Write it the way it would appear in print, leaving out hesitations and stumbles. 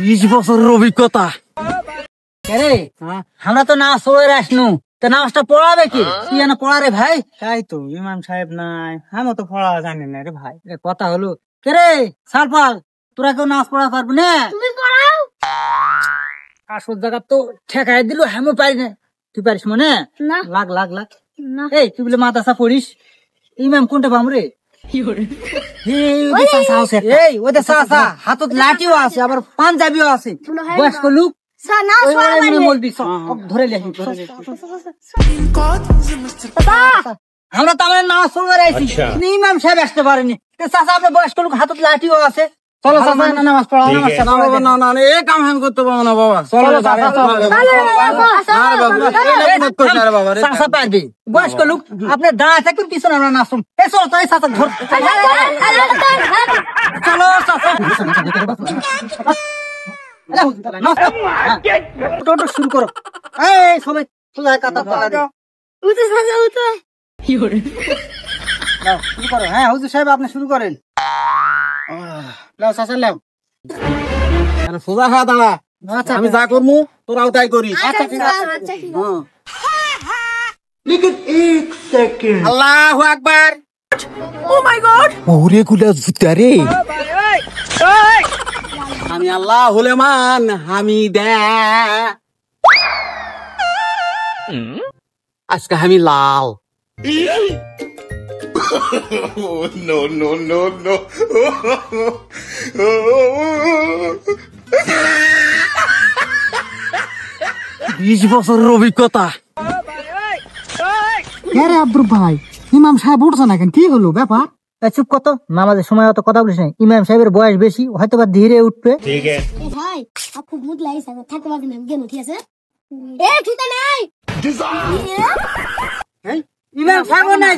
20 বছরের অভিজ্ঞতা। আমরা তো নামাজ পড়ে আসনু, তো নামাজটা পড়াবে কি? তুই না পড়া রে ভাই। তাই তো ইমাম সাহেব নাই, আমি তো পড়া জানি না রে ভাই। কথা হলো কে রে সালপাল, তোরা কেউ নামাজ পড়া পারবি না? তুমি পড়াও। আসল জায়গা তো ঠেকাই দিল, হ্যামও পারি না। তুই পারিস মনে? না। লাগ লাগ লাগ। না। এই তুই বলে মাদ্রাসা পড়িস, ইমাম কোনটা পাম রে? এই ওদের চাচা হাতত লাঠিও আছে, আবার পাঞ্জাবিও আছে, বয়স্ক লোক। ধরে আমরা তো আমার নামাজ পড়বার আইছি, ইমাম সাহেব আসতে পারেনি। চাচা আপনার বয়স্ক লোক হাতত লাঠিও আছে, চলো চাচা নামাজ পড়া। না এই কাম আমি করতে পারবো না বাবা। চলো চাচা পারবে, বয়স্ক লোক। আপনার দাঁড়া থাকুন, পিছনে আমরা নাচুন। এই চলো তো, এই চাচা ধর। চলো চাচা শুরু করো। এই সবাই কাতা শুরু করো। হ্যাঁ হুজুর সাহেব আপনি শুরু করেন। সোজা খা দাঁড়া, আমি যা করবো তোরাও তাই করিস। আল্লাহু আকবার। ওরে গুলা জুতা রে। আমি আল্লাহ হলে মান আমি দে, আজকে আমি লাল। No, no, no, no. 20 বছরের অভিজ্ঞতা। আব্দুল ভাই, ইমাম সাহেব উঠছে না কেন? কি হলো ব্যাপার? চুপ কত, নামাজের সময় অত কথা বলিস না। ইমাম সাহেবের বয়স বেশি, হয়তো বা ধীরে উঠবে। ठीक है। ভাই আপু মুড লাইছে, থাকতে পারবি না, গেল ঠিক আছে? ঠিক নাই ইমাম সাহেব নাই।